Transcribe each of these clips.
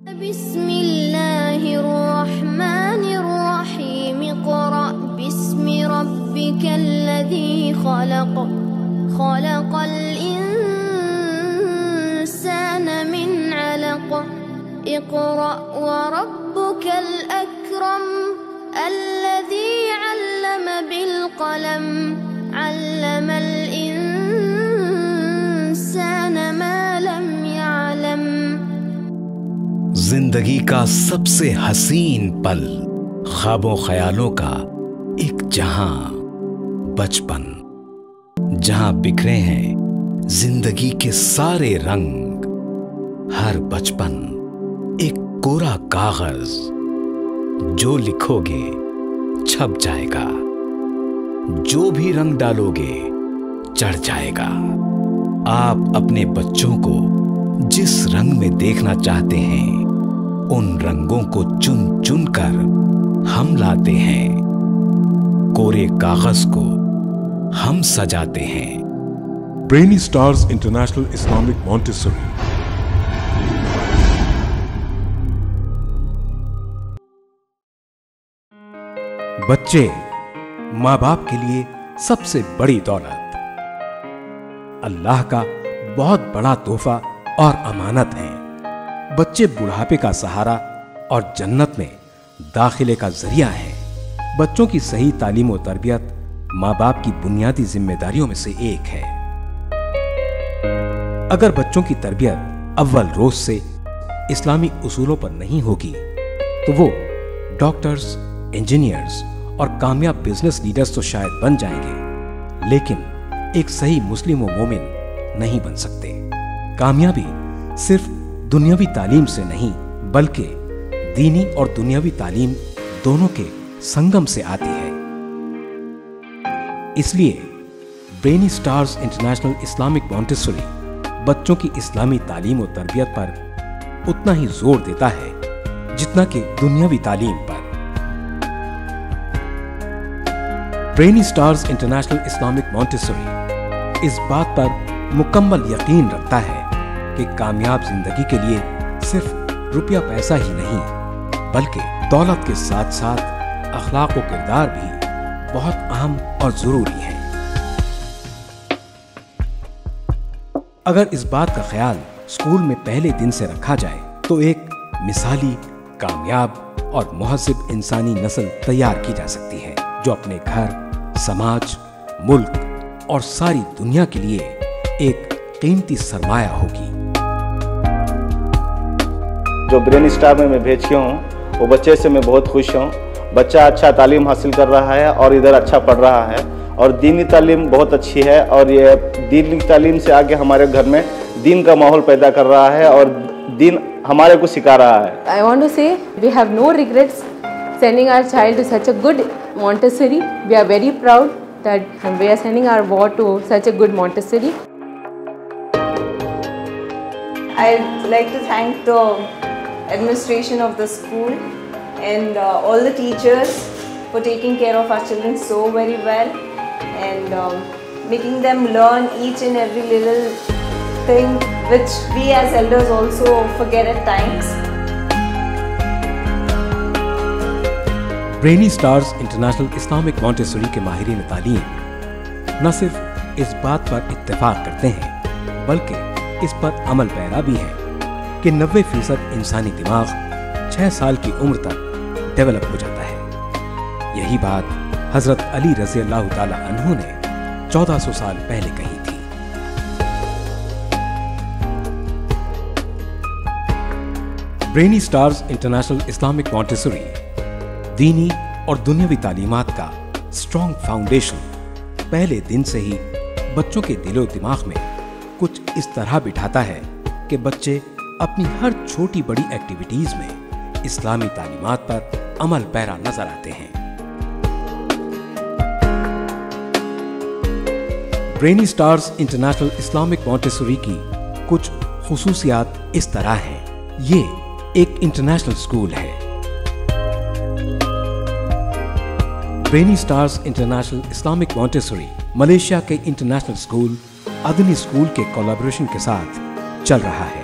بسم اللہ الرحمن الرحیم اقرأ باسم ربک الذی خلق خلق الانسان من علق اقرأ وربک الاکرم الذی علم بالقلم علم الانسان ما لم يعلم۔ زندگی کا سب سے حسین پل، خوابوں خیالوں کا ایک جہاں، بچپن، جہاں بکھرے ہیں زندگی کے سارے رنگ۔ ہر بچپن ایک کورا کاغذ، جو لکھو گے چھپ جائے گا، جو بھی رنگ ڈالو گے چڑھ جائے گا۔ آپ اپنے بچوں کو جس رنگ میں دیکھنا چاہتے ہیں ان رنگوں کو چن چن کر ہم لاتے ہیں، کورے کاغذ کو ہم سجاتے ہیں۔ Brainy Stars International Islamic Montessori. بچے ماں باپ کے لیے سب سے بڑی دولت، اللہ کا بہت بڑا تحفہ اور امانت ہیں۔ بچے بڑھاپے کا سہارا اور جنت میں داخلے کا ذریعہ ہیں۔ بچوں کی صحیح تعلیم و تربیت ماں باپ کی بنیادی ذمہ داریوں میں سے ایک ہے۔ اگر بچوں کی تربیت اول روز سے اسلامی اصولوں پر نہیں ہوگی تو وہ ڈاکٹرز، انجینئرز اور کامیاب بزنس لیڈرز تو شاید بن جائیں گے، لیکن ایک صحیح مسلم و مومن نہیں بن سکتے۔ کامیابی صرف دنیاوی تعلیم سے نہیں بلکہ دینی اور دنیاوی تعلیم دونوں کے سنگم سے آتی ہے۔ اس لیے brainy Stars International Islamic Montessori بچوں کی اسلامی تعلیم و تربیت پر اتنا ہی زور دیتا ہے جتنا کہ دنیاوی تعلیم پر۔ Brainy Stars International Islamic Montessori اس بات پر مکمل یقین رکھتا ہے کہ کامیاب زندگی کے لیے صرف روپیہ پیسہ ہی نہیں بلکہ دولت کے ساتھ ساتھ اخلاق و کردار بھی بہت اہم اور ضروری ہیں۔ اگر اس بات کا خیال اسکول میں پہلے دن سے رکھا جائے تو ایک مثالی، کامیاب اور مہذب انسانی نسل تیار کی جا سکتی ہے جو اپنے گھر، سماج، ملک اور ساری دنیا کے لیے ایک قیمتی سرمایہ ہوگی۔ جو برینی سٹار میں بھیج کے ہوں وہ بچے سے میں بہت خوش ہوں۔ بچہ اچھا تعلیم حاصل کر رہا ہے اور ادھر اچھا پڑھ رہا ہے، اور دینی تعلیم بہت اچھی ہے، اور یہ دینی تعلیم سے آگے ہمارے گھر میں دین کا ماحول پیدا کر رہا ہے اور دین ہمارے کو سکھا رہا ہے۔ I want to say we have no regrets sending our child to such a good Montessori. We are very proud that we are sending our boy to such a good Montessori. I'd like to thank the administration of the school and all the teachers for taking care of our children so very well and making them learn each and every little thing which we as elders also forget at times. Brainy Stars International Islamic Montessori کے ماہرین تعلیم نہ صرف اس بات پر اتفاق کرتے ہیں بلکہ اس پر عمل پیرا بھی ہیں کہ 90% انسانی دماغ 6 سال کی عمر تک ڈیولپ ہو جاتا ہے۔ یہی بات حضرت علی رضی اللہ تعالی عنہ نے 1400 سال پہلے کہی تھی۔ Brainy Stars International Islamic Montessori دینی اور دنیاوی تعلیمات کا اسٹرانگ فاؤنڈیشن پہلے دن سے ہی بچوں کے دل و دماغ میں کچھ اس طرح بٹھاتا ہے کہ بچے اپنی ہر چھوٹی بڑی ایکٹیویٹیز میں اسلامی تعلیمات پر عمل پیرا نظر آتے ہیں۔ Brainy Stars International Islamic Montessori کی کچھ خصوصیات اس طرح ہیں۔ یہ ایک انٹرنیشنل اسکول ہے۔ Brainy Stars International Islamic Montessori Malaysia کے انٹرنیشنل اسکول ادنی اسکول کے کولیبریشن کے ساتھ چل رہا ہے۔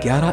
11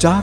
4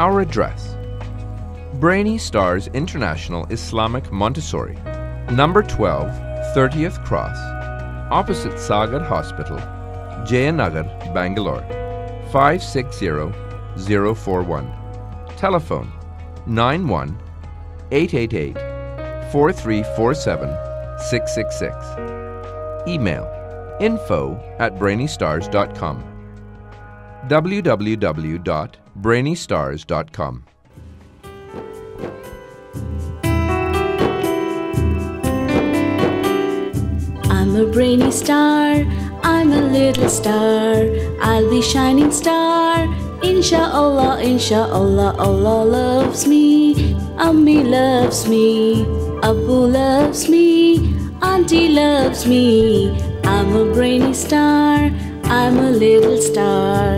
Our address: Brainy Stars International Islamic Montessori, number 12, 30th Cross, opposite Sagar Hospital, Jayanagar, Bangalore, 560041. Telephone 91-888-4347-666. Email info@brainystars.com. www.brainystars.com. I'm a brainy star, I'm a little star, I'll be shining star. Inshallah, inshallah, Allah loves me, Ammi loves me, Abu loves me, Auntie loves me. I'm a brainy star, I'm a little star.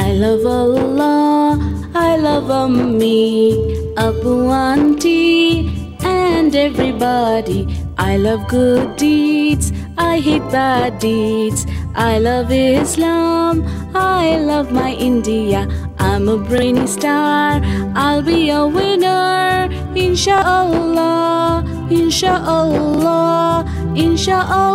I love Allah, I love Ammi, Abu, Auntie, and everybody. I love good deeds, I hate bad deeds. I love Islam, I love my India. I'm a brainy star, I'll be a winner. Inshallah, inshallah, inshallah.